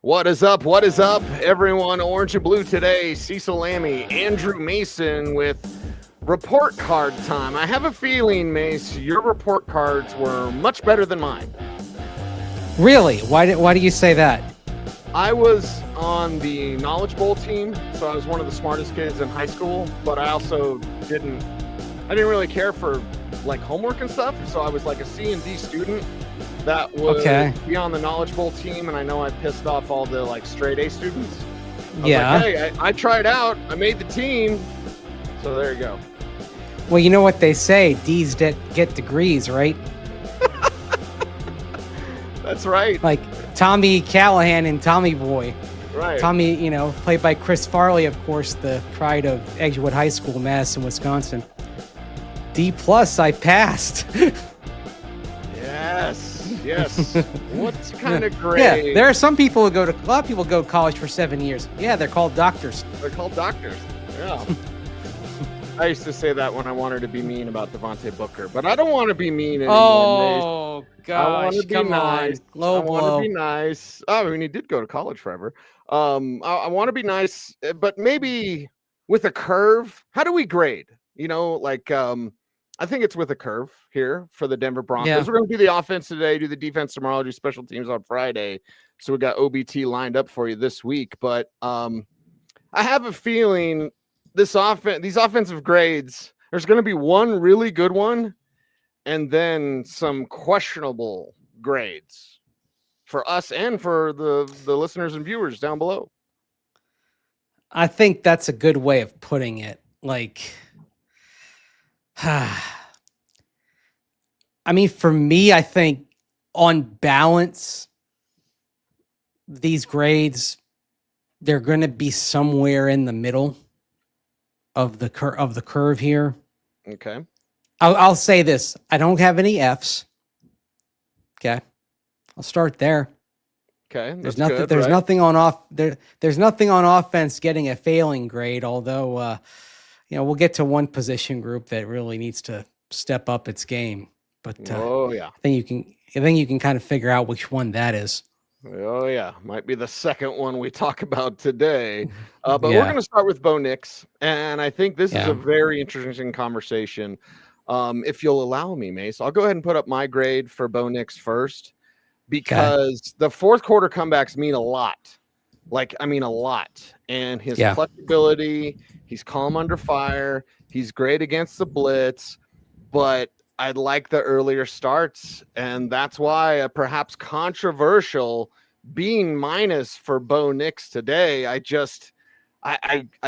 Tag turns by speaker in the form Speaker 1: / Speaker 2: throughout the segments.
Speaker 1: What is up? What is up, everyone? Orange and blue today. Cecil, Lammey, Andrew Mason with report card time. I have a feeling, Mace, your report cards were much better than mine.
Speaker 2: Really? Why do you say that?
Speaker 1: I was on the Knowledge Bowl team, so I was one of the smartest kids in high school, but I also didn't really care for like homework and stuff, so I was like a C and D student that would be on the Knowledge Bowl team, and I know I pissed off all the like straight A students.
Speaker 2: Yeah.
Speaker 1: Like, hey, I tried out, I made the team, so there you go.
Speaker 2: Well, you know what they say, D's get degrees, right?
Speaker 1: That's right.
Speaker 2: Like Tommy Callahan and Tommy Boy.
Speaker 1: Right.
Speaker 2: Tommy, played by Chris Farley, of course, the pride of Edgewood High School, Madison, Wisconsin. D+, I passed.
Speaker 1: Yes. What kind of grade?
Speaker 2: Yeah, there are some people a lot of people go to college for 7 years. Yeah, they're called doctors.
Speaker 1: They're called doctors. Yeah. I used to say that when I wanted to be mean about Devontae Booker, but I don't want to be mean anymore.
Speaker 2: Oh, gosh,
Speaker 1: I want to be nice.
Speaker 2: Low blow.
Speaker 1: I want to be nice. Oh, I mean, he did go to college forever. I want to be nice, but maybe with a curve. How do we grade? I think it's with a curve here for the Denver Broncos.
Speaker 2: Yeah.
Speaker 1: We're going to do the offense today, do the defense tomorrow, do special teams on Friday. So we got OBT lined up for you this week. But I have a feeling these offensive grades, there's going to be one really good one and then some questionable grades for us and for the listeners and viewers down below.
Speaker 2: I think that's a good way of putting it. Like, I mean, for me, I think on balance, these grades, they're going to be somewhere in the middle of the curve here.
Speaker 1: Okay.
Speaker 2: I'll say this. I don't have any Fs. Okay. I'll start there.
Speaker 1: Okay.
Speaker 2: There's nothing on offense getting a failing grade, although we'll get to one position group that really needs to step up its game. But I think you can kind of figure out which one that is.
Speaker 1: Oh yeah, might be the second one we talk about today. But we're going to start with Bo Nix, and I think this is a very interesting conversation. If you'll allow me, Mace, I'll go ahead and put up my grade for Bo Nix first, because the fourth quarter comebacks mean a lot. A lot. And his flexibility, he's calm under fire, he's great against the blitz, but I like the earlier starts, and that's why a perhaps controversial being minus for Bo Nix today. I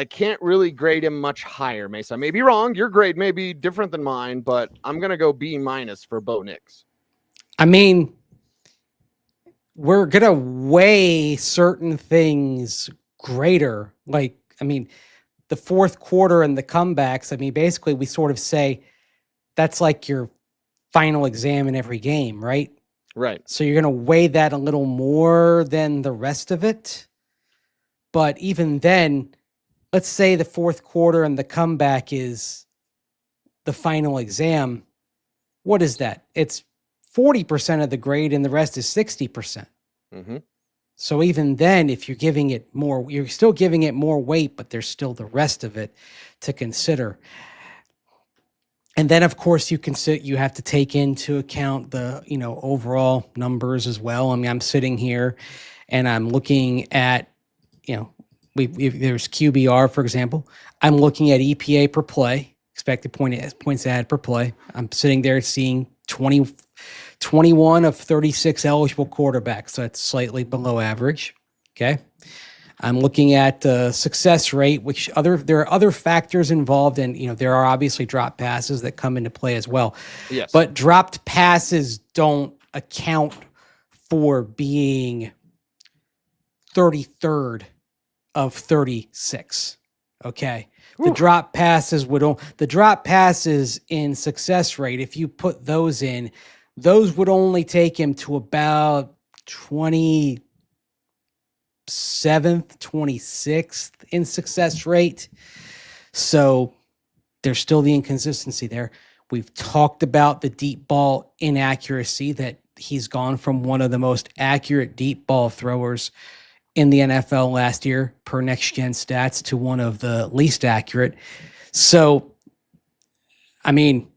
Speaker 1: can't really grade him much higher, Mace. I may be wrong. Your grade may be different than mine, but I'm going to go B- for Bo Nix.
Speaker 2: I mean, we're going to weigh certain things greater. The fourth quarter and the comebacks, basically we sort of say that's like your final exam in every game, right?
Speaker 1: Right.
Speaker 2: So you're going to weigh that a little more than the rest of it. But even then, let's say the fourth quarter and the comeback is the final exam. What is that? It's 40% of the grade and the rest is 60%.
Speaker 1: Mm-hmm.
Speaker 2: So even then, if you're giving it more, you're still giving it more weight, but there's still the rest of it to consider. And then, of course, you have to take into account the, overall numbers as well. I mean, I'm sitting here and I'm looking at, there's QBR, for example. I'm looking at EPA per play, expected points added per play. I'm sitting there seeing 21 of 36 eligible quarterbacks. So that's slightly below average. Okay. I'm looking at success rate, there are other factors involved, and there are obviously drop passes that come into play as well.
Speaker 1: Yes.
Speaker 2: But dropped passes don't account for being 33rd of 36. Okay. The drop passes in success rate, if you put those in, those would only take him to about 27th, 26th in success rate. So there's still the inconsistency there. We've talked about the deep ball inaccuracy, that he's gone from one of the most accurate deep ball throwers in the NFL last year per next gen stats to one of the least accurate. So, I mean,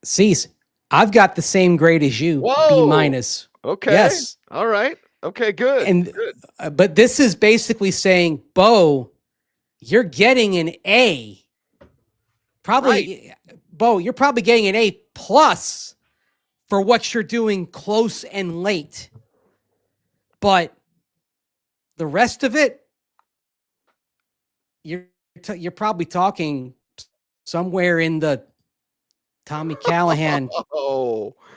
Speaker 2: Cecil, I've got the same grade as you,
Speaker 1: Whoa.
Speaker 2: B-.
Speaker 1: Okay.
Speaker 2: Yes.
Speaker 1: All right. Okay, good.
Speaker 2: And
Speaker 1: good.
Speaker 2: But this is basically saying, Bo, you're getting an A. Probably, right. Bo, you're probably getting an A plus for what you're doing close and late. But the rest of it, you're probably talking somewhere in the Tommy Callahan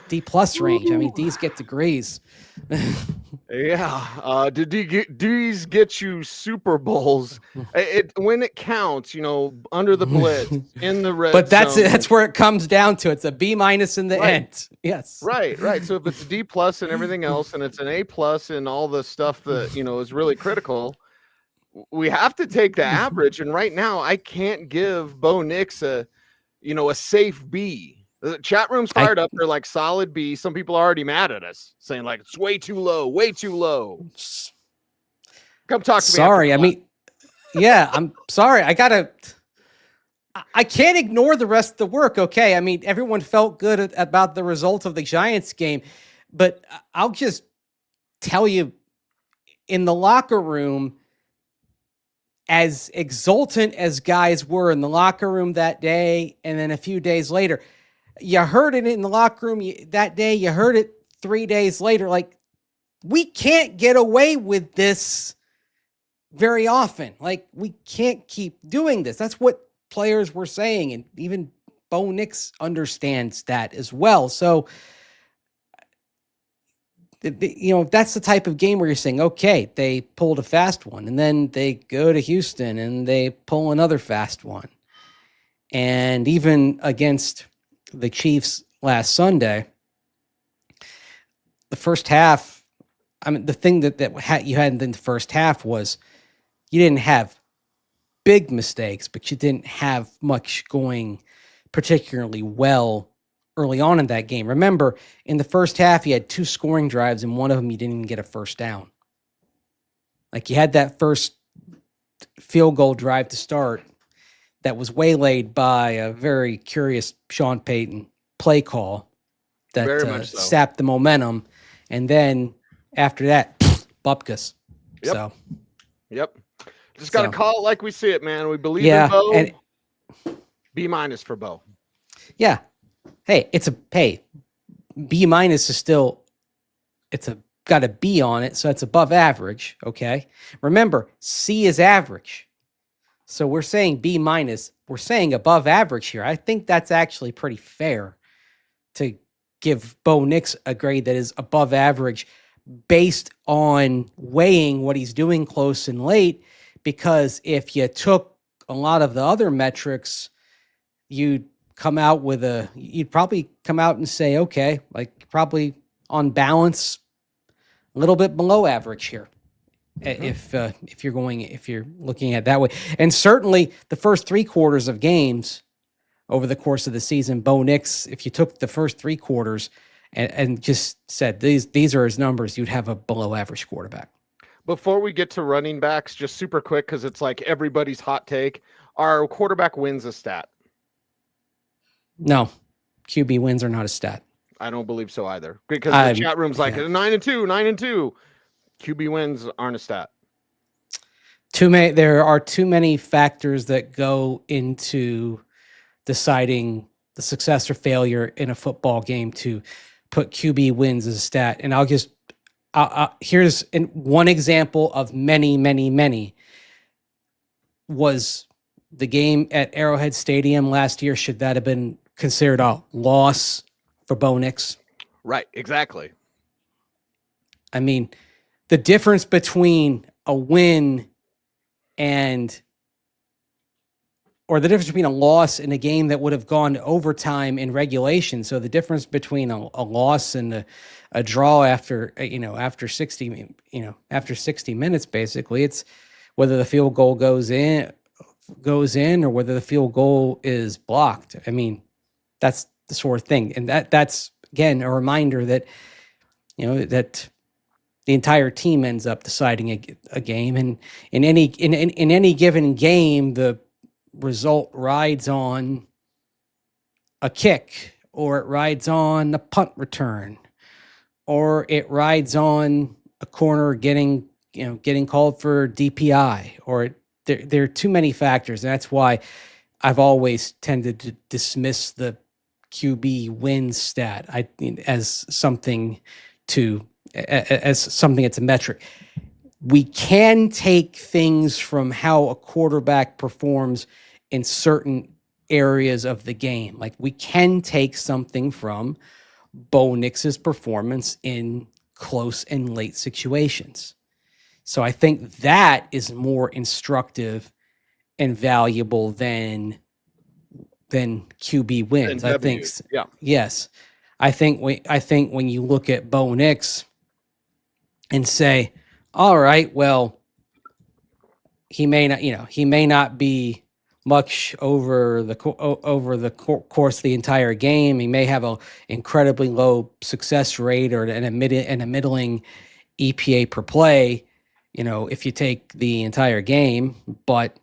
Speaker 2: D plus range. I mean, D's get degrees.
Speaker 1: Yeah. Did D's get you Super Bowls? When it counts, under the blitz, in the red
Speaker 2: but that's
Speaker 1: zone.
Speaker 2: That's where it comes down to. It's a B- in the end. Yes.
Speaker 1: Right. So if it's a D plus and everything else, and it's an A plus and all the stuff that is really critical, we have to take the average. And right now, I can't give Bo Nix a safe B. The chat room's fired up. They're like solid B. Some people are already mad at us, saying like it's way too low, way too low. Come talk to me.
Speaker 2: Sorry, I mean, yeah, I'm sorry. I can't ignore the rest of the work. Okay, I mean, everyone felt good about the result of the Giants game, but I'll just tell you, in the locker room, as exultant as guys were in the locker room that day, and then a few days later, you heard it in the locker room that day. You heard it 3 days later. Like, we can't get away with this very often. Like, we can't keep doing this. That's what players were saying. And even Bo Nix understands that as well. So, that's the type of game where you're saying, okay, they pulled a fast one, and then they go to Houston and they pull another fast one. And even against the Chiefs last Sunday, the first half, I mean, the thing that you had in the first half was you didn't have big mistakes, but you didn't have much going particularly well early on in that game. Remember, in the first half, you had 2 scoring drives, and one of them you didn't even get a first down. Like, you had that first field goal drive to start that was waylaid by a very curious Sean Payton play call that sapped the momentum. And then after that, Bupkus.
Speaker 1: Yep.
Speaker 2: So,
Speaker 1: yep. Just got to call it like we see it, man. We believe in Bo. And B- for Bo.
Speaker 2: Yeah. Hey, B- is still, got a B on it. So it's above average. Okay. Remember, C is average. So we're saying B-, we're saying above average here. I think that's actually pretty fair to give Bo Nix a grade that is above average based on weighing what he's doing close and late. Because if you took a lot of the other metrics, you'd probably come out and say, okay, like probably on balance, a little bit below average here. If you're looking at it that way. And certainly the first 3 quarters of games over the course of the season, Bo Nix, if you took the first 3 quarters and just said these are his numbers, you'd have a below average quarterback.
Speaker 1: Before we get to running backs, just super quick, because it's like everybody's hot take, our quarterback wins a stat.
Speaker 2: No, QB wins are not a stat.
Speaker 1: I don't believe so either, because the chat room's like 9-2. QB wins aren't a stat.
Speaker 2: There are too many factors that go into deciding the success or failure in a football game to put QB wins as a stat. And here's one example of many was the game at Arrowhead Stadium last year. Should that have been considered a loss for Bo Nix?
Speaker 1: Right, exactly.
Speaker 2: I mean, the difference between a win or the difference between a loss in a game that would have gone to overtime in regulation. So the difference between a loss and a draw after 60 minutes, basically, it's whether the field goal goes in or whether the field goal is blocked. I mean, that's the sort of thing. And that's again a reminder that that the entire team ends up deciding a game, and in any given game, the result rides on a kick, or it rides on a punt return, or it rides on a corner getting called for DPI, or there are too many factors. And that's why I've always tended to dismiss the QB wins stat as something it's a metric. We can take things from how a quarterback performs in certain areas of the game. Like, we can take something from Bo Nix's performance in close and late situations. So I think that is more instructive and valuable than QB wins. I think,
Speaker 1: yeah.
Speaker 2: Yes. I think when you look at Bo Nix and say, all right, well, he may not be much over the course of the entire game. He may have an incredibly low success rate or a middling EPA per play, if you take the entire game, but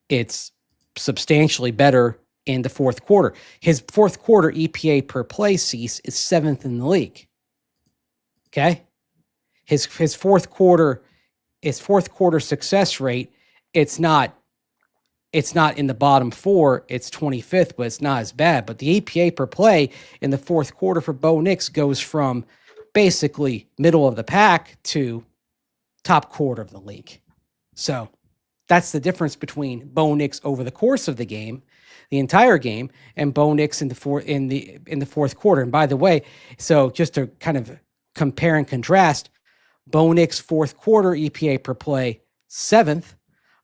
Speaker 2: it's substantially better in the fourth quarter. His fourth quarter EPA per play, Cease, is 7th in the league. Okay? His fourth quarter success rate, it's not in the bottom 4, it's 25th, but it's not as bad. But the EPA per play in the fourth quarter for Bo Nix goes from basically middle of the pack to top quarter of the league. So that's the difference between Bo Nix over the course of the game, the entire game, and Bo Nix in the fourth quarter. And by the way, so just to kind of compare and contrast, Bo Nix fourth quarter EPA per play 7th,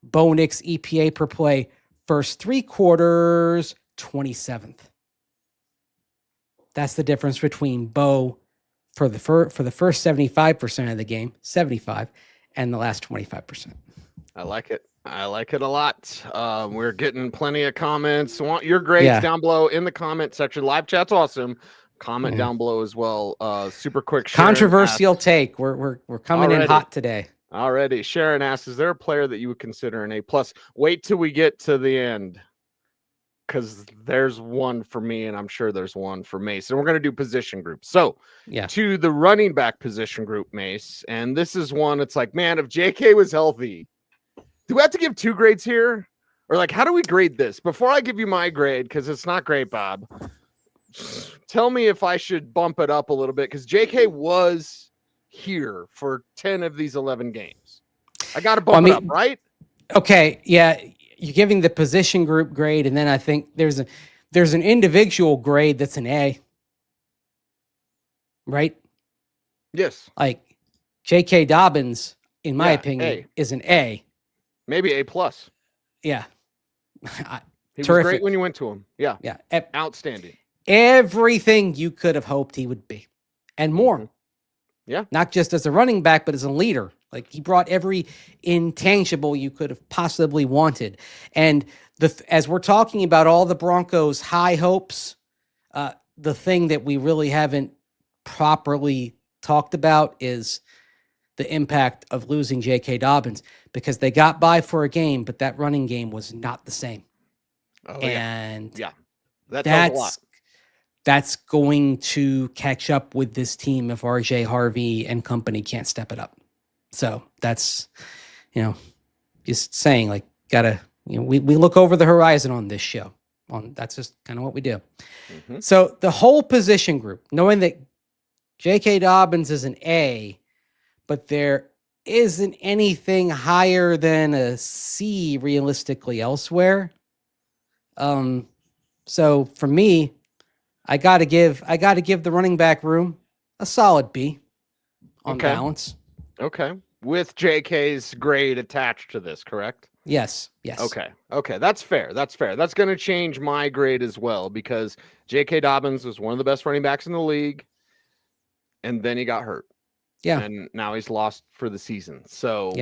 Speaker 2: Bo Nix EPA per play first 3 quarters 27th. That's the difference between Bo for the first 75% of the game, 75, and the last 25%.
Speaker 1: I like it. I like it a lot. We're getting plenty of comments. Want your grades down below in the comment section. Live chat's awesome. Comment down below as well. Super quick.
Speaker 2: Controversial take. We're coming in hot today.
Speaker 1: Already. Sharon asks, is there a player that you would consider an A+? Wait till we get to the end, because there's one for me, and I'm sure there's one for Mace. And we're going to do position groups. So to the running back position group, Mace, and this is one, it's like, man, if JK was healthy, do we have to give 2 grades here? Or like, how do we grade this? Before I give you my grade, because it's not great, Bob, tell me if I should bump it up a little bit, because JK was here for 10 of these 11 games. I got to bump it up, right?
Speaker 2: Okay, yeah, you're giving the position group grade, and then I think there's an individual grade that's an A, right?
Speaker 1: Yes.
Speaker 2: Like J.K. Dobbins, in my opinion, is an A.
Speaker 1: Maybe A+.
Speaker 2: Yeah.
Speaker 1: He was great when you went to him. Yeah.
Speaker 2: Yeah.
Speaker 1: Outstanding.
Speaker 2: Everything you could have hoped he would be, and more.
Speaker 1: Mm-hmm. Yeah.
Speaker 2: Not just as a running back, but as a leader. Like, he brought every intangible you could have possibly wanted. And as we're talking about all the Broncos' high hopes, the thing that we really haven't properly talked about is the impact of losing J.K. Dobbins, because they got by for a game, but that running game was not the same.
Speaker 1: Oh,
Speaker 2: and
Speaker 1: yeah. That's a lot.
Speaker 2: That's going to catch up with this team if RJ Harvey and company can't step it up. So that's, just saying, like, we look over the horizon on this show. That's just kind of what we do. Mm-hmm. So the whole position group, knowing that J.K. Dobbins is an A, but there isn't anything higher than a C realistically elsewhere. So for me, I got to give the running back room a solid B on balance.
Speaker 1: Okay. With JK's grade attached to this, correct?
Speaker 2: Yes.
Speaker 1: Okay. That's fair. That's going to change my grade as well, because J.K. Dobbins was one of the best running backs in the league, and then he got hurt.
Speaker 2: Yeah.
Speaker 1: And now he's lost for the season. So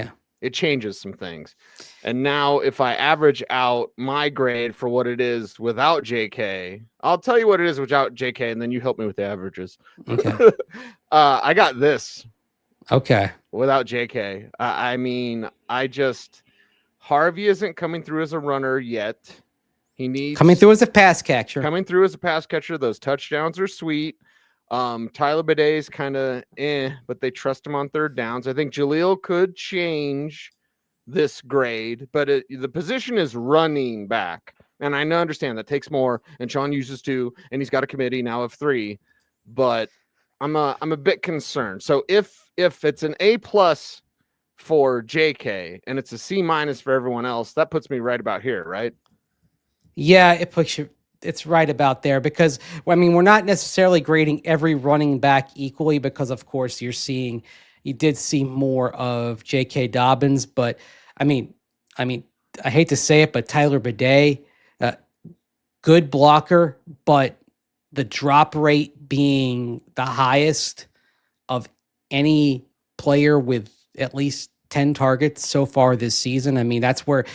Speaker 1: it changes some things. And now if I average out my grade for what it is without JK, I'll tell you what it is without JK, and then you help me with the averages.
Speaker 2: Okay.
Speaker 1: I got this.
Speaker 2: Okay.
Speaker 1: Without JK. I mean, Harvey isn't coming through as a runner yet. He needs
Speaker 2: coming through as a pass catcher.
Speaker 1: Those touchdowns are sweet. Tyler Baday's kind of but they trust him on third downs. I think Jaleel could change this grade, but the position is running back. And I understand that takes more, and Sean uses 2, and he's got a committee now of 3. But I'm a bit concerned. So if it's an A+ for JK and it's a C- for everyone else, that puts me right about here, right?
Speaker 2: Yeah, it puts you. It's right about there because I mean we're not necessarily grading every running back equally because of course you did see more of J.K. Dobbins, but I mean I hate to say it, but Tyler Bidet, good blocker, but the drop rate being the highest of any player with at least 10 targets so far this season. I mean, that's where,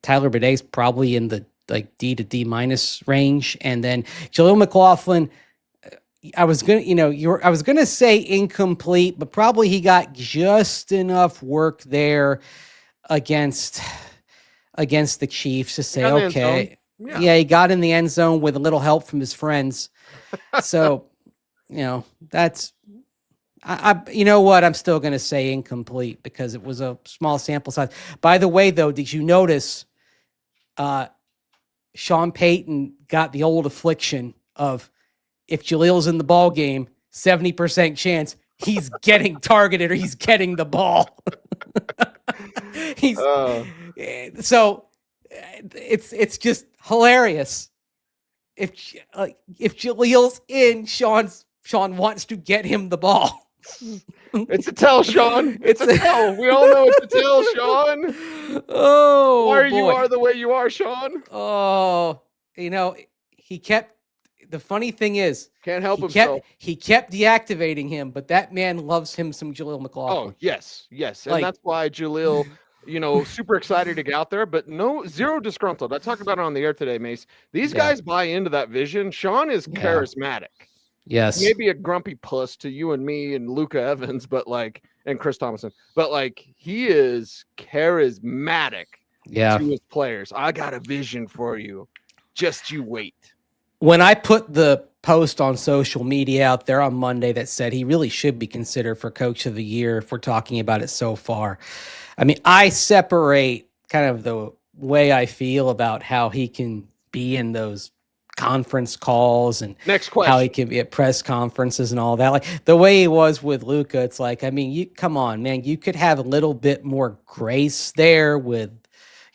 Speaker 2: Tyler Baday's probably in the like D to D- range. And then Jaleel McLaughlin, I was gonna say incomplete, but probably he got just enough work there against the Chiefs to say, okay, yeah, he got in the end zone with a little help from his friends. So, that's you know what? I'm still going to say incomplete because it was a small sample size. By the way, though, did you notice Sean Payton got the old affliction of if Jaleel's in the ball game, 70% chance he's getting targeted or he's getting the ball. So it's just hilarious. If Jaleel's in, Sean wants to get him the ball.
Speaker 1: It's a tell, Sean. It's a tell. We all know it's a tell, Sean.
Speaker 2: Oh,
Speaker 1: why you are the way you are, Sean?
Speaker 2: Oh, he kept. The funny thing is,
Speaker 1: can't help himself.
Speaker 2: He kept deactivating him, but that man loves him some Jaleel McLaughlin.
Speaker 1: Oh yes, and that's why Jaleel, super excited to get out there, but zero disgruntled. I talked about it on the air today, Mace. These guys buy into that vision. Sean is charismatic.
Speaker 2: Yes,
Speaker 1: maybe a grumpy puss to you and me and Luca Evans, but and Chris Thomason, but he is charismatic to his players. I got a vision for you. Just you wait.
Speaker 2: When I put the post on social media out there on Monday that said he really should be considered for Coach of the Year if we're talking about it so far, I mean, I separate kind of the way I feel about how he can be in those conference calls and how he can be at press conferences and all that. Like the way he was with Luca, it's like, I mean, come on, man, you could have a little bit more grace there with,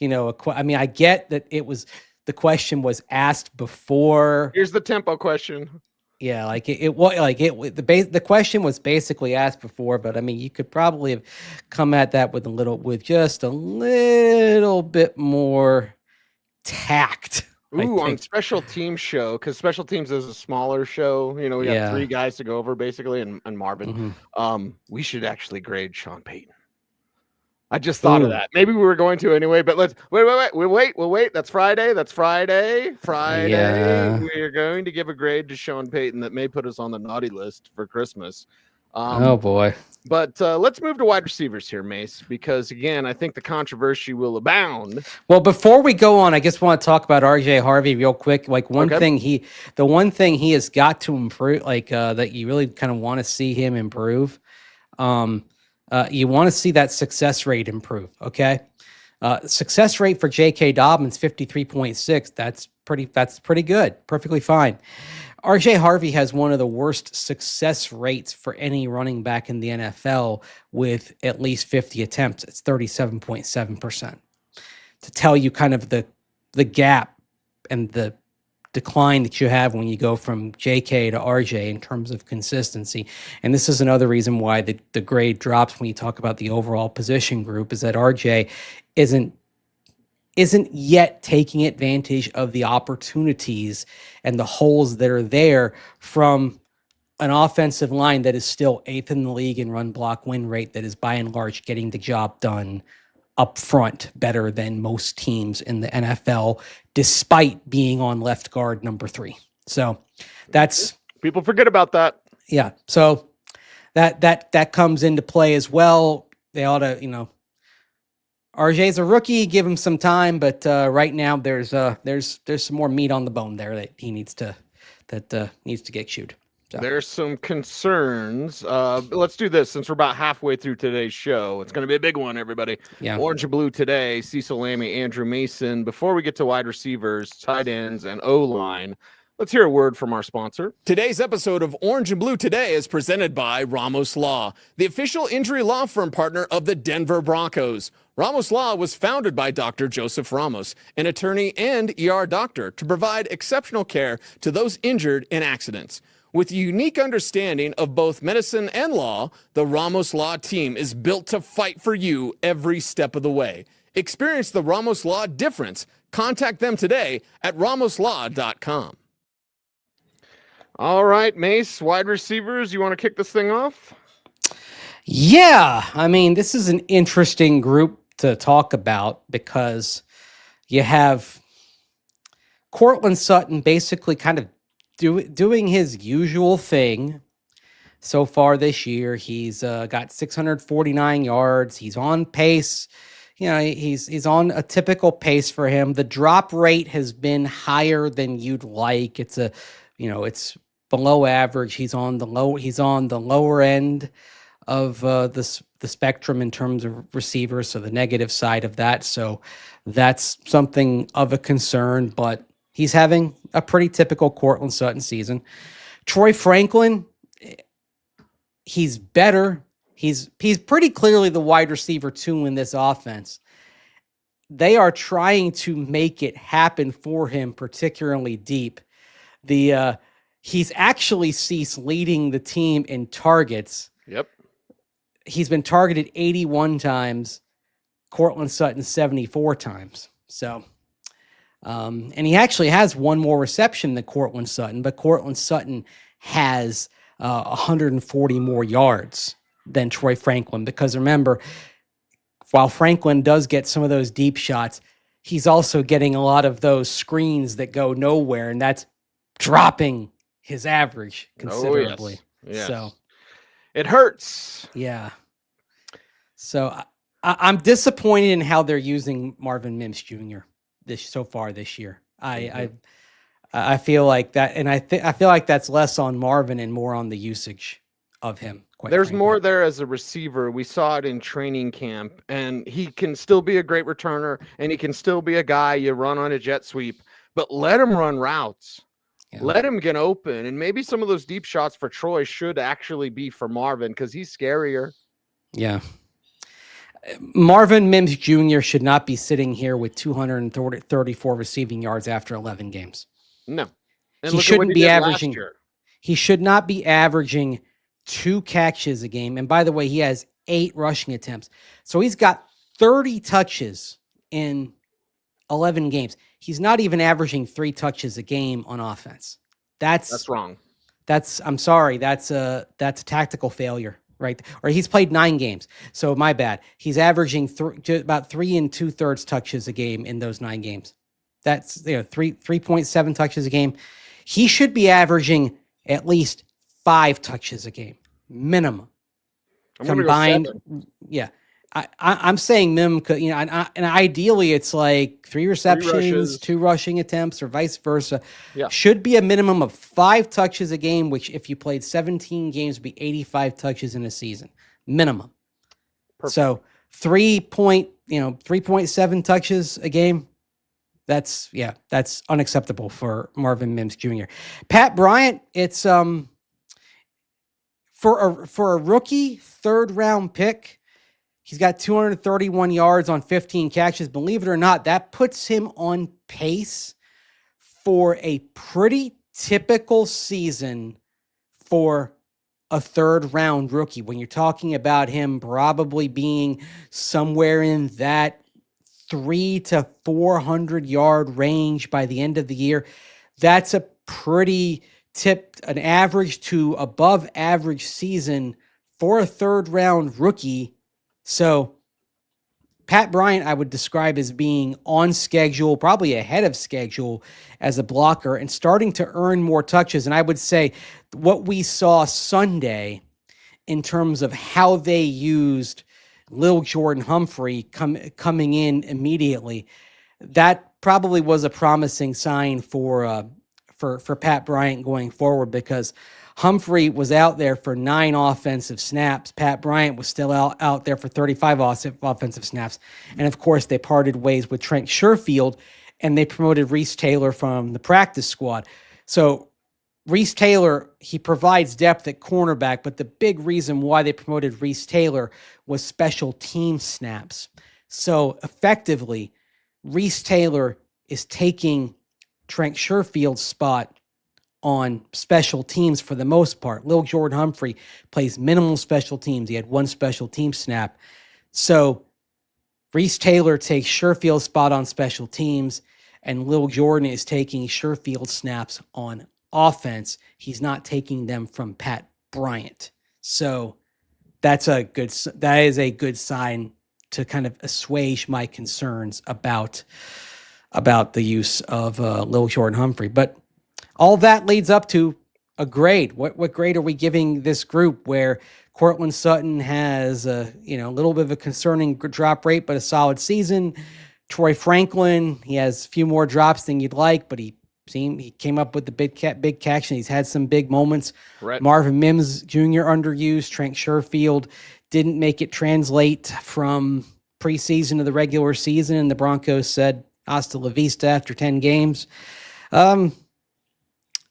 Speaker 2: I get that the question was asked before.
Speaker 1: Here's the tempo question.
Speaker 2: Yeah, the question was basically asked before, but I mean, you could probably have come at that with just a little bit more tact.
Speaker 1: Ooh, on special teams show, because special teams is a smaller show. We got 3 guys to go over basically, and Marvin. Mm-hmm. We should actually grade Sean Payton. I just thought of that. Maybe we were going to anyway, but let's wait. That's Friday. Yeah. We're going to give a grade to Sean Payton that may put us on the naughty list for Christmas.
Speaker 2: Oh boy.
Speaker 1: But let's move to wide receivers here, Mace, because again, I think the controversy will abound.
Speaker 2: Well, before we go on, I just want to talk about RJ Harvey real quick. Like the one thing he has got to improve, that you really kind of want to see him improve. You want to see that success rate improve. Okay. Success rate for J.K. Dobbins, 53.6. That's pretty good. Perfectly fine. RJ Harvey has one of the worst success rates for any running back in the NFL with at least 50 attempts. It's 37.7%. To tell you kind of the gap and the decline that you have when you go from JK to RJ in terms of consistency. And this is another reason why the grade drops when you talk about the overall position group, is that RJ isn't yet taking advantage of the opportunities and the holes that are there from an offensive line that is still 8th in the league in run block win rate, that is by and large getting the job done up front better than most teams in the NFL, despite being on left guard number 3. So that's...
Speaker 1: People forget about that.
Speaker 2: Yeah. So that comes into play as well. They ought to, RJ's a rookie, give him some time, but right now there's some more meat on the bone there that he needs to get chewed. So.
Speaker 1: There's some concerns. Let's do this since we're about halfway through today's show. It's going to be a big one, everybody.
Speaker 2: Yeah.
Speaker 1: Orange and blue today, Cecil, Lammey, Andrew Mason. Before we get to wide receivers, tight ends, and O-line, let's hear a word from our sponsor.
Speaker 3: Today's episode of Orange and Blue Today is presented by Ramos Law, the official injury law firm partner of the Denver Broncos. Ramos Law was founded by Dr. Joseph Ramos, an attorney and ER doctor, to provide exceptional care to those injured in accidents. With a unique understanding of both medicine and law, the Ramos Law team is built to fight for you every step of the way. Experience the Ramos Law difference. Contact them today at ramoslaw.com.
Speaker 1: All right, Mace, wide receivers, you want to kick this thing off?
Speaker 2: Yeah, I mean, this is an interesting group to talk about because you have Courtland Sutton basically kind of doing his usual thing so far this year. He's got 649 yards. He's on pace. He's on a typical pace for him. The drop rate has been higher than you'd like. It's it's below average. He's on the lower end of the spectrum in terms of receivers, so the negative side of that. So that's something of a concern, but he's having a pretty typical Courtland Sutton season. Troy Franklin, he's better. He's pretty clearly the wide receiver 2 in this offense. They are trying to make it happen for him, particularly deep. He's actually ceased leading the team in targets.
Speaker 1: Yep.
Speaker 2: He's been targeted 81 times, Courtland Sutton 74 times. So, and he actually has one more reception than Courtland Sutton, but Courtland Sutton has 140 more yards than Troy Franklin, because remember, while Franklin does get some of those deep shots, he's also getting a lot of those screens that go nowhere, and that's dropping his average considerably.
Speaker 1: Oh, yes.
Speaker 2: So
Speaker 1: it hurts.
Speaker 2: Yeah. So I'm disappointed in how they're using Marvin Mims Jr. so far this year. I feel like that, and I feel like that's less on Marvin and more on the usage of him.
Speaker 1: There's more there as a receiver. We saw it in training camp, and he can still be a great returner, and he can still be a guy you run on a jet sweep, but let him run routes. Yeah. Let him get open, and maybe some of those deep shots for Troy should actually be for Marvin because he's scarier.
Speaker 2: Yeah. Marvin Mims Jr. should not be sitting here with 234 receiving yards after 11 games.
Speaker 1: No. And
Speaker 2: he shouldn't be averaging. He should not be averaging 2 catches a game. And by the way, he has 8 rushing attempts. So he's got 30 touches in 11 games. He's not even averaging 3 touches a game on offense. That's
Speaker 1: wrong.
Speaker 2: I'm sorry. That's a tactical failure, right? Or he's played 9 games. So my bad. He's averaging about 3 2/3 touches a game in those 9 games. That's 3.7 touches a game. He should be averaging at least 5 touches a game, minimum. Combined, yeah. I'm saying minimum, and ideally it's like 3 receptions, 2 rushing attempts, or vice versa.
Speaker 1: Yeah.
Speaker 2: Should be a minimum of 5 touches a game, which if you played 17 games would be 85 touches in a season, minimum. Perfect. So 3.7 touches a game. That's unacceptable for Marvin Mims Jr. Pat Bryant, it's for a rookie 3rd round pick. He's got 231 yards on 15 catches. Believe it or not, that puts him on pace for a pretty typical season for a 3rd round rookie. When you're talking about him probably being somewhere in that 300 to 400 yard range by the end of the year, that's a pretty an average to above average season for a 3rd round rookie. So Pat Bryant, I would describe as being on schedule, probably ahead of schedule as a blocker and starting to earn more touches. And I would say what we saw Sunday in terms of how they used Lil Jordan Humphrey coming in immediately, that probably was a promising sign for Pat Bryant going forward, because Humphrey was out there for 9 offensive snaps. Pat Bryant was still out there for 35 offensive snaps. And of course, they parted ways with Trent Sherfield, and they promoted Reese Taylor from the practice squad. So Reese Taylor, he provides depth at cornerback, but the big reason why they promoted Reese Taylor was special team snaps. So effectively, Reese Taylor is taking Trent Sherfield's spot on special teams for the most part. Lil Jordan Humphrey plays minimal special teams. He had 1 special team snap. So Reese Taylor takes Sherfield's spot on special teams, and Lil Jordan is taking Sherfield snaps on offense. He's not taking them from Pat Bryant. So that is a good sign to kind of assuage my concerns about the use of Lil Jordan Humphrey. But all that leads up to a grade. What grade are we giving this group, where Courtland Sutton has a little bit of a concerning drop rate, but a solid season? Troy Franklin, he has a few more drops than you'd like, but he came up with the big catch, and he's had some big moments.
Speaker 1: Right.
Speaker 2: Marvin Mims Jr. underused. Trent Sherfield didn't make it translate from preseason to the regular season, and the Broncos said hasta la vista after 10 games.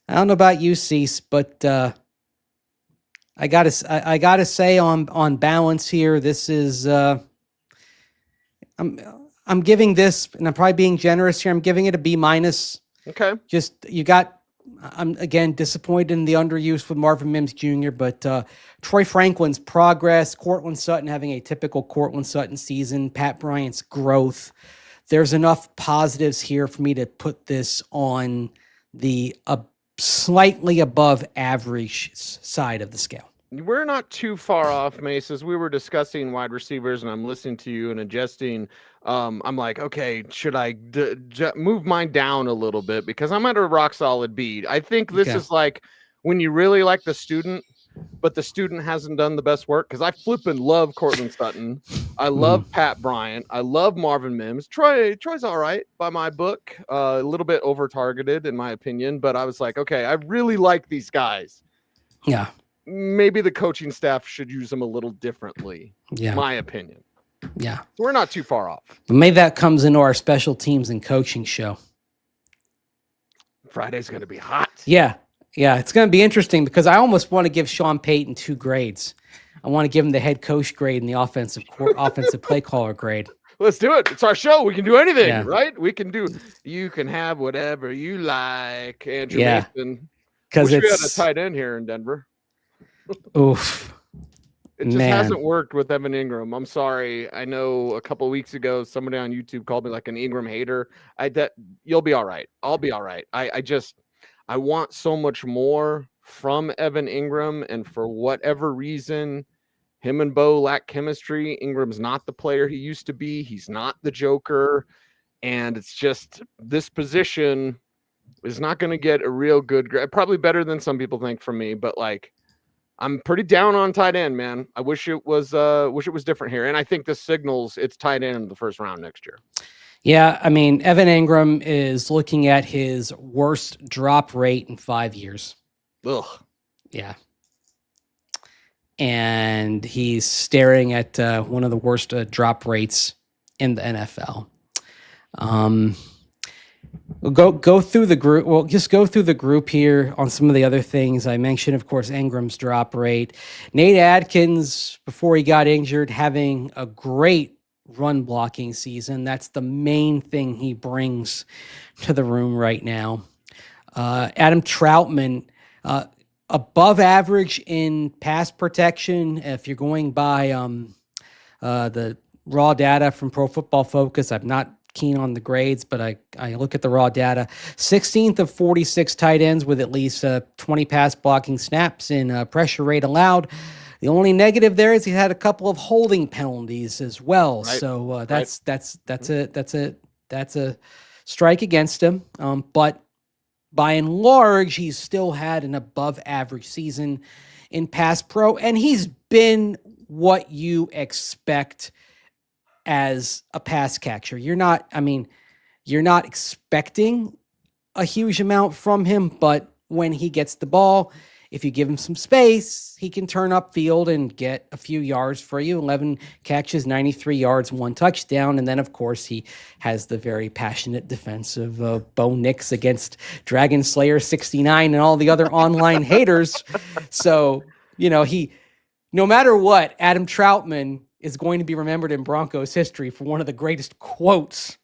Speaker 2: I don't know about you, Cease, but I gotta say on balance here, this is I'm giving this, and I'm probably being generous here, I'm giving it a B-.
Speaker 1: Okay.
Speaker 2: I'm again disappointed in the underuse with Marvin Mims Jr., but Troy Franklin's progress, Courtland Sutton having a typical Courtland Sutton season, Pat Bryant's growth, there's enough positives here for me to put this on the slightly above average side of the scale.
Speaker 1: We're not too far off, Mace. As we were discussing wide receivers, and I'm listening to you and adjusting, I'm like, okay, should I move mine down a little bit, because I'm at a rock solid B. I think this is like when you really like the student, but the student hasn't done the best work, because I flipping love Courtland Sutton. I love Pat Bryant. I love Marvin Mims. Troy's all right by my book. A little bit over-targeted in my opinion, but I was like, okay, I really like these guys.
Speaker 2: Yeah.
Speaker 1: Maybe the coaching staff should use them a little differently. Yeah. My opinion.
Speaker 2: Yeah.
Speaker 1: So we're not too far off.
Speaker 2: Maybe that comes into our special teams and coaching show.
Speaker 1: Friday's going to be hot.
Speaker 2: Yeah. Yeah. It's going to be interesting, because I almost want to give Sean Payton 2 grades. I want to give him the head coach grade and the offensive play caller grade.
Speaker 1: Let's do it. It's our show. We can do anything, right? You can have whatever you like, Andrew Mason.
Speaker 2: Because
Speaker 1: we had a tight end here in Denver.
Speaker 2: Oof.
Speaker 1: It just hasn't worked with Evan Engram. I'm sorry. I know a couple of weeks ago, somebody on YouTube called me like an Engram hater. You'll be all right. I'll be all right. I want so much more from Evan Engram, and for whatever reason, him and Bo lack chemistry. Ingram's not the player he used to be. He's not the Joker. And it's just, this position is not going to get a real good grade. Probably better than some people think from me, but like, I'm pretty down on tight end, man. I wish it was different here. And I think this signals it's tight end in the first round next year.
Speaker 2: Yeah, I mean, Evan Engram is looking at his worst drop rate in 5 years.
Speaker 1: Ugh.
Speaker 2: Yeah. And he's staring at one of the worst drop rates in the NFL. We'll go through the group. Well, just go through the group here on some of the other things. I mentioned, of course, Engram's drop rate. Nate Adkins, before he got injured, having a great run blocking season. That's the main thing he brings to the room right now. Adam Troutman, above average in pass protection. If you're going by the raw data from Pro Football Focus, I'm not keen on the grades, but I look at the raw data. 16th of 46 tight ends with at least 20 pass blocking snaps in pressure rate allowed. The only negative there is he had a couple of holding penalties as well. Right. So that's a strike against him. But by and large, he's still had an above average season in pass pro, and he's been what you expect as a pass catcher. You're not expecting a huge amount from him, but when he gets the ball, if you give him some space, he can turn upfield and get a few yards for you. 11 catches, 93 yards, 1 touchdown. And then, of course, he has the very passionate defense of Bo Nix against Dragon Slayer 69 and all the other online haters. So, no matter what, Adam Troutman is going to be remembered in Broncos history for one of the greatest quotes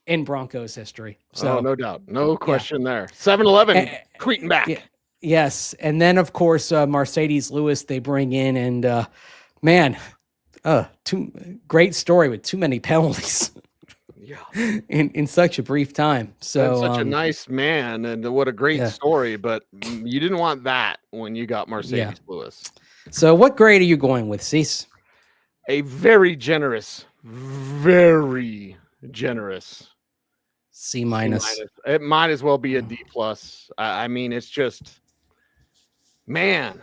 Speaker 2: in Broncos history. So,
Speaker 1: no doubt. No question there. 7-Eleven tweeting back.
Speaker 2: Yeah. Yes, and then of course Mercedes Lewis they bring in, and great story with too many penalties. Yeah, in such a brief time. So
Speaker 1: such a nice man, and what a great story. But you didn't want that when you got Mercedes Lewis.
Speaker 2: So what grade are you going with, Cecil?
Speaker 1: A very generous C-. It might as well be a D+. I mean, it's just. Man,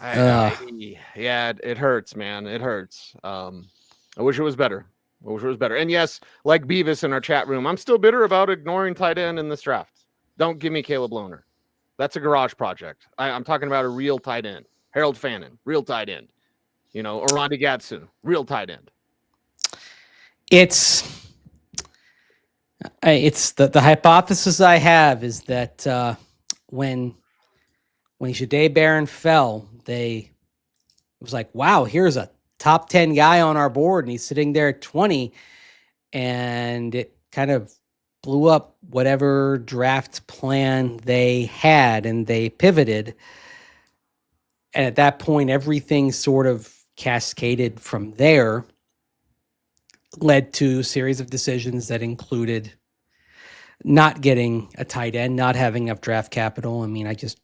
Speaker 1: it hurts, man. It hurts. I wish it was better. And yes, like Beavis in our chat room, I'm still bitter about ignoring tight end in this draft. Don't give me Caleb Lohner. That's a garage project. I'm talking about a real tight end. Harold Fannin, real tight end. Orlando Gadsden, real tight end.
Speaker 2: It's the hypothesis I have is that when Shadé Barron fell, it was like, wow, here's a top 10 guy on our board, and he's sitting there at 20, and it kind of blew up whatever draft plan they had, and they pivoted. And at that point, everything sort of cascaded from there, led to a series of decisions that included not getting a tight end, not having enough draft capital. I mean, I guess,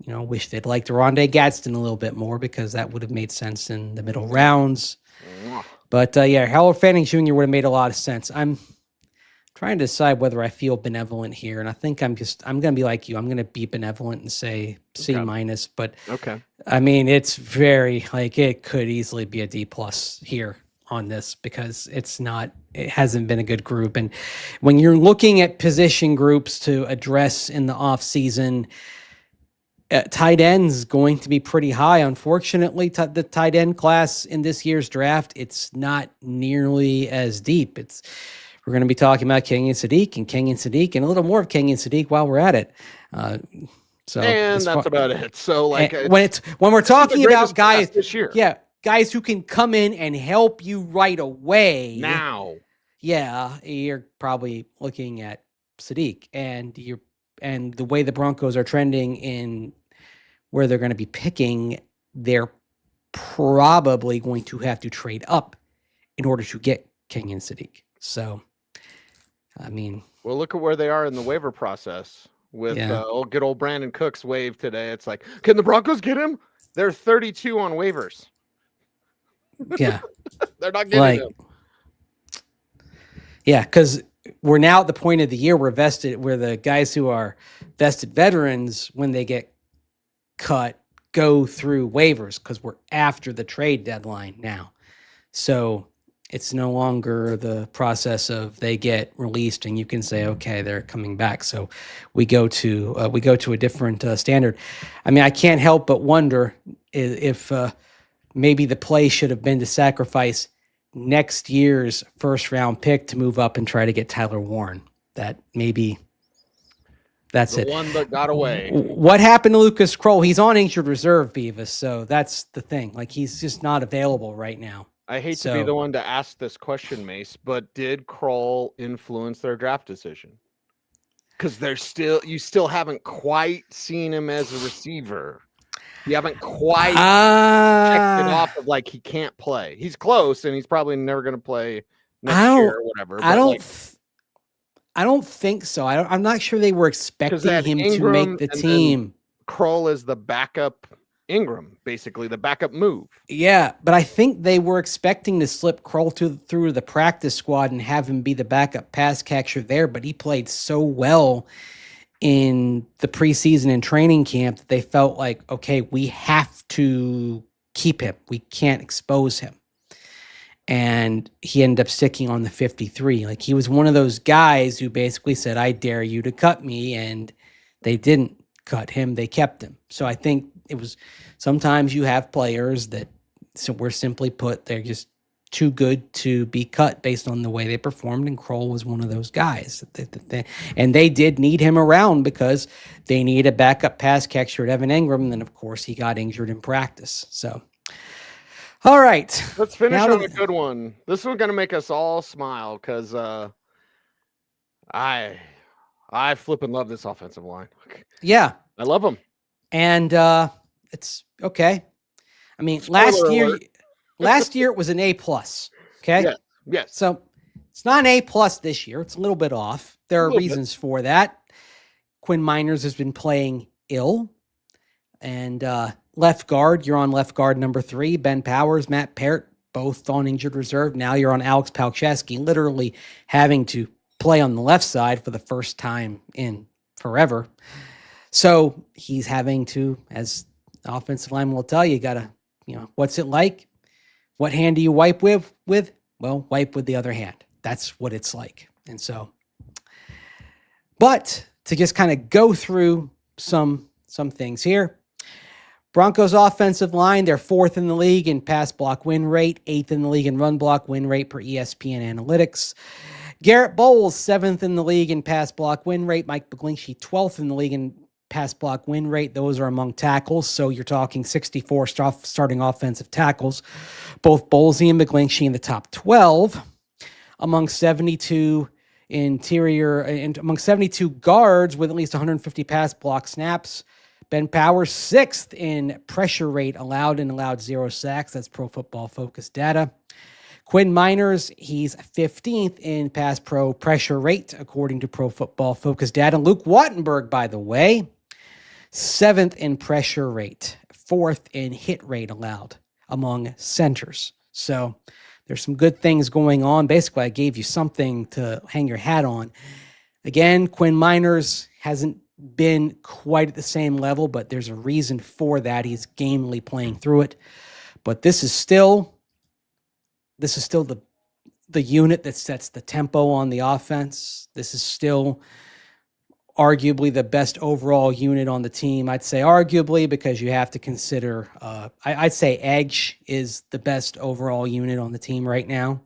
Speaker 2: wish they'd liked Rondé Gadsden a little bit more, because that would have made sense in the middle rounds. But Harold Fanning Jr. would have made a lot of sense. I'm trying to decide whether I feel benevolent here, and I think I'm going to be like you. I'm going to be benevolent and say C-. But I mean, it's very it could easily be a D+ here on this, because it hasn't been a good group. And when you're looking at position groups to address in the off season, tight end's going to be pretty high. Unfortunately, the tight end class in this year's draft, it's not nearly as deep. We're going to be talking about Kenyon Sadiq and a little more of Kenyon Sadiq while we're at it. So
Speaker 1: and that's about it. So
Speaker 2: when we're talking about guys
Speaker 1: this year.
Speaker 2: Guys who can come in and help you right away.
Speaker 1: Now.
Speaker 2: Yeah, you're probably looking at Sadiq, and the way the Broncos are trending in where they're going to be picking, they're probably going to have to trade up in order to get Kenyon Sadiq. So, I mean,
Speaker 1: well, look at where they are in the waiver process with good old Brandon Cooks waive today. It's like, can the Broncos get him? They're 32 on waivers.
Speaker 2: Yeah.
Speaker 1: They're not getting him.
Speaker 2: Yeah, because we're now at the point of the year where the guys who are vested veterans, when they get cut, go through waivers, because we're after the trade deadline now. So it's no longer the process of they get released and you can say, okay, they're coming back. So we go to a different standard. I mean, I can't help but wonder if maybe the play should have been to sacrifice next year's first round pick to move up and try to get Tyler Warren. That's
Speaker 1: the one that got away.
Speaker 2: What happened to Lucas Kroll? He's on injured reserve, Beavis. So that's the thing. He's just not available right now.
Speaker 1: I hate to be the one to ask this question, Mace, but did Kroll influence their draft decision? Because you still haven't quite seen him as a receiver. You haven't quite checked it off of he can't play. He's close, and he's probably never going to play next year or whatever.
Speaker 2: I don't think so. I'm not sure they were expecting him to make the team.
Speaker 1: Kroll is the backup Engram, basically the backup move.
Speaker 2: Yeah, but I think they were expecting to slip Kroll through the practice squad and have him be the backup pass catcher there, but he played so well in the preseason and training camp that they felt like, okay, we have to keep him. We can't expose him. And he ended up sticking on the 53. Like, he was one of those guys who basically said, I dare you to cut me. And they didn't cut him. They kept him. So I think it was, sometimes you have players that, so we're simply put, they're just too good to be cut based on the way they performed. And Kroll was one of those guys. And they did need him around because they need a backup pass catcher at Evan Engram. And then, of course, he got injured in practice. So, all right.
Speaker 1: Let's finish on a good one. This one's going to make us all smile because I flipping love this offensive line.
Speaker 2: Yeah.
Speaker 1: I love them.
Speaker 2: And it's okay. I mean, last year it was an A+. Okay.
Speaker 1: Yes. Yes.
Speaker 2: So it's not an A+ this year. It's a little bit off. There are reasons for that. Quinn Miners has been playing ill. And left guard, you're on left guard number 3. Ben Powers, Matt Parrott, both on injured reserve. Now you're on Alex Palczewski, literally having to play on the left side for the first time in forever. So he's having to, as the offensive line will tell you, gotta, what's it like? What hand do you wipe with? Well, wipe with the other hand. That's what it's like. And so, but to just kind of go through some things here. Broncos offensive line, they're 4th in the league in pass block win rate, 8th in the league in run block win rate per ESPN Analytics. Garrett Bowles, 7th in the league in pass block win rate. Mike McGlinchey, 12th in the league in pass block win rate. Those are among tackles. So you're talking 64 starting offensive tackles. Both Bowlesy and McGlinchey in the top 12. Among 72 interior, and among 72 guards with at least 150 pass block snaps. Ben Powers, 6th in pressure rate allowed 0 sacks. That's Pro Football Focus data. Quinn Miners, he's 15th in pass pro pressure rate, according to Pro Football Focus data. Luke Wattenberg, by the way, 7th in pressure rate, 4th in hit rate allowed among centers. So there's some good things going on. Basically, I gave you something to hang your hat on. Again, Quinn Miners hasn't been quite at the same level, but there's a reason for that. He's gamely playing through it. But this is still the unit that sets the tempo on the offense. This is still arguably the best overall unit on the team. I'd say arguably because you have to consider, I'd say edge is the best overall unit on the team right now.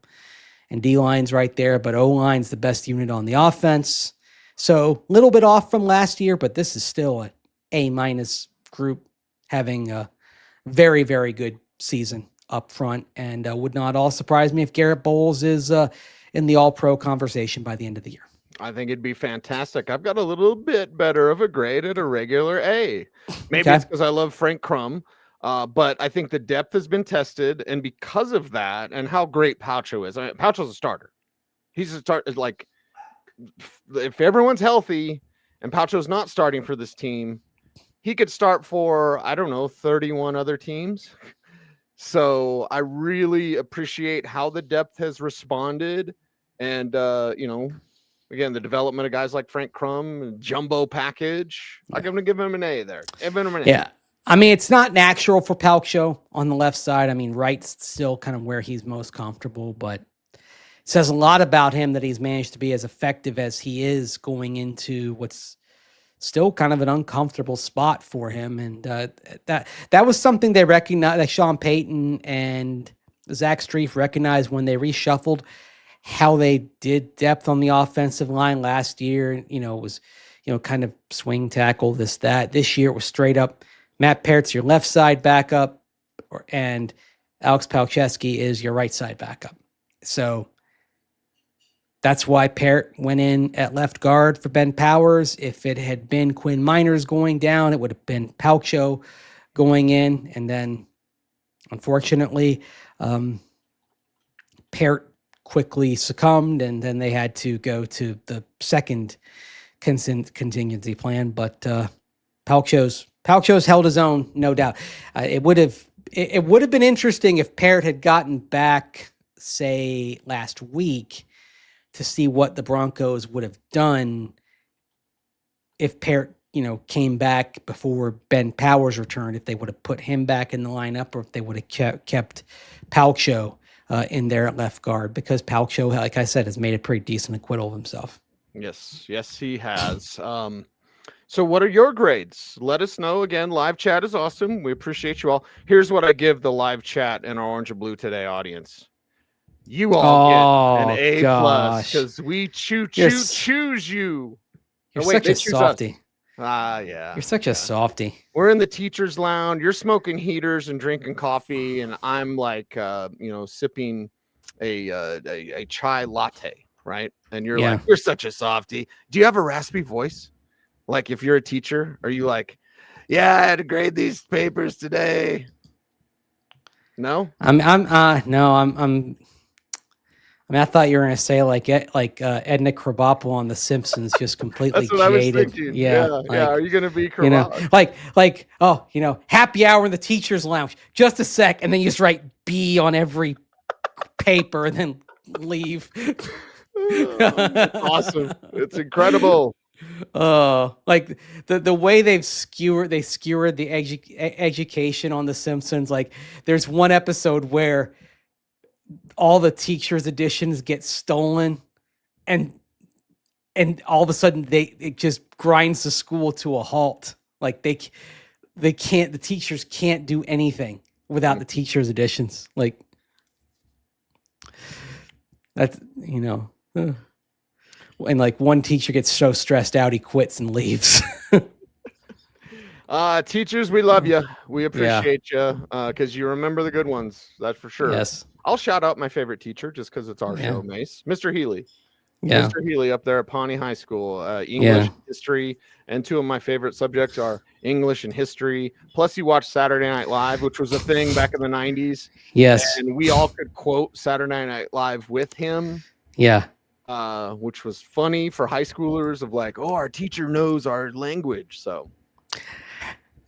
Speaker 2: And D-line's right there, but O-line's the best unit on the offense. So a little bit off from last year, but this is still an A- group having a very, very good season up front. And would not all surprise me if Garrett Bowles is in the all-pro conversation by the end of the year.
Speaker 1: I think it'd be fantastic. I've got a little bit better of a grade at a regular A. Maybe it's because I love Frank Crum, but I think the depth has been tested. And because of that and how great Palcho is, Palcho's a starter. He's a starter. Like, if everyone's healthy and Palcho's not starting for this team, he could start for, 31 other teams. So I really appreciate how the depth has responded. And, again, the development of guys like Frank Crum, jumbo package. I'm going to give him an A there.
Speaker 2: Yeah. I mean, it's not natural for Palcho on the left side. I mean, right's still kind of where he's most comfortable, but it says a lot about him that he's managed to be as effective as he is going into what's still kind of an uncomfortable spot for him. And that was something they recognized, that Sean Payton and Zach Strief recognized when they reshuffled how they did depth on the offensive line last year. It was, kind of swing tackle, this, that. This year it was straight up Matt Parrott's your left side backup, and Alex Palczewski is your right side backup. So that's why Parrott went in at left guard for Ben Powers. If it had been Quinn Miners going down, it would have been Palcho going in. And then, unfortunately, Parrott quickly succumbed, and then they had to go to the second contingency plan. But Palcho's held his own, no doubt. It would have been interesting if Parrott had gotten back, say, last week, to see what the Broncos would have done if Parrott, came back before Ben Powers returned, if they would have put him back in the lineup, or if they would have kept Palkshow in there at left guard, because Palkshow, like I said, has made a pretty decent acquittal of himself.
Speaker 1: Yes, he has. So what are your grades? Let us know. Again, live chat is awesome. We appreciate you all. Here's what I give the live chat and our Orange and Blue Today audience. You all get an A+ because we choose you.
Speaker 2: You're such a softie.
Speaker 1: Yeah.
Speaker 2: You're such a softie.
Speaker 1: We're in the teacher's lounge. You're smoking heaters and drinking coffee, and I'm like, sipping a chai latte, right? And you're like, you're such a softie. Do you have a raspy voice? Like, if you're a teacher, are you like, yeah, I had to grade these papers today? No,
Speaker 2: I thought you were going to say like Edna Krabappel on The Simpsons, just completely
Speaker 1: That's what
Speaker 2: jaded.
Speaker 1: I was thinking. Yeah. Are you going to be
Speaker 2: Krabappel? Happy hour in the teacher's lounge. Just a sec, and then you just write B on every paper and then leave.
Speaker 1: Awesome! It's incredible.
Speaker 2: Like the way they skewered the education on The Simpsons. Like, there's one episode where all the teachers' editions get stolen, and all of a sudden it just grinds the school to a halt. Like, the teachers can't do anything without the teachers' editions. Like, that's, and like one teacher gets so stressed out he quits and leaves.
Speaker 1: Teachers, we love you. We appreciate you because you remember the good ones. That's for sure.
Speaker 2: Yes.
Speaker 1: I'll shout out my favorite teacher just because it's our show, Mace. Mr. Healy.
Speaker 2: Yeah.
Speaker 1: Mr. Healy up there at Pawnee High School. English, history, and two of my favorite subjects are English and history. Plus, he watched Saturday Night Live, which was a thing back in the 90s.
Speaker 2: Yes.
Speaker 1: And we all could quote Saturday Night Live with him.
Speaker 2: Yeah.
Speaker 1: Which was funny for high schoolers of like, oh, our teacher knows our language. So.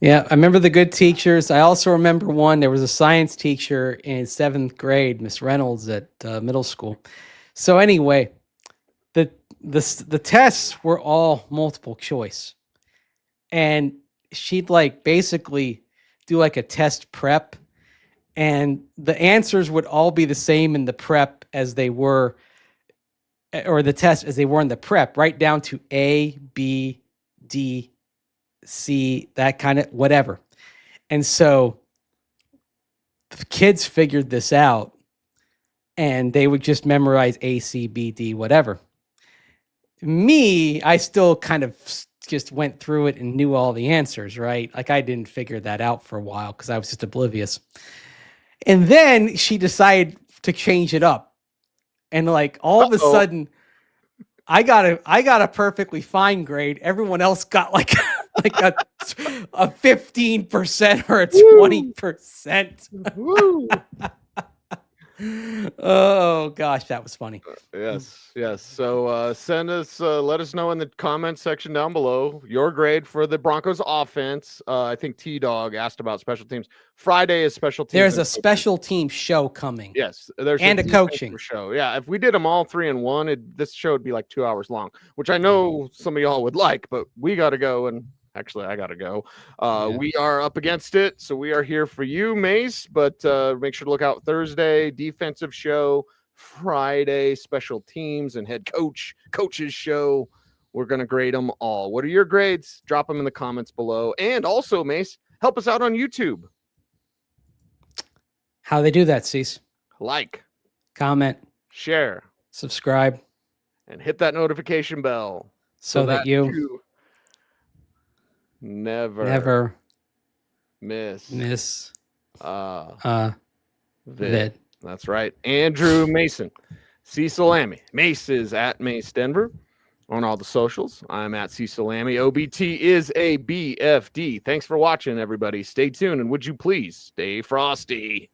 Speaker 2: Yeah, I remember the good teachers. I also remember there was a science teacher in 7th grade, Miss Reynolds, at middle school. So anyway, the tests were all multiple choice. And she'd basically do a test prep, and the answers would all be the same in the prep as they were, or the test as they were in the prep, right down to A, B, D, C, that kind of whatever. And so the kids figured this out, and they would just memorize A, C, B, D, whatever. Me, I still kind of just went through it and knew all the answers, right? Like, I didn't figure that out for a while because I was just oblivious. And then she decided to change it up. And all of a sudden, I got a perfectly fine grade. Everyone else got a 15% or a 20%.
Speaker 1: Woo.
Speaker 2: Oh gosh, that was funny.
Speaker 1: Yes. So send us, let us know in the comments section down below your grade for the Broncos offense. I think T-Dog asked about special teams. Friday is special teams.
Speaker 2: There's a special team show coming.
Speaker 1: Yes, there's
Speaker 2: a coaching
Speaker 1: show. Yeah, if we did them all 3 in one, this show would be like 2 hours long, which I know some of y'all would like, but we got to go. And actually, I got to go. We are up against it, so we are here for you, Mace. But make sure to look out Thursday, defensive show. Friday, special teams and coaches show. We're going to grade them all. What are your grades? Drop them in the comments below. And also, Mace, help us out on YouTube.
Speaker 2: How they do that, Cecil?
Speaker 1: Like,
Speaker 2: comment,
Speaker 1: share,
Speaker 2: subscribe,
Speaker 1: and hit that notification bell
Speaker 2: so that you
Speaker 1: never miss vid. That's right. Andrew Mason, Cecil Lammey. Mace is at Mace Denver on all the socials. I'm at Cecil Lammey. OBT is a BFD. Thanks for watching, everybody. Stay tuned, and would you please stay frosty?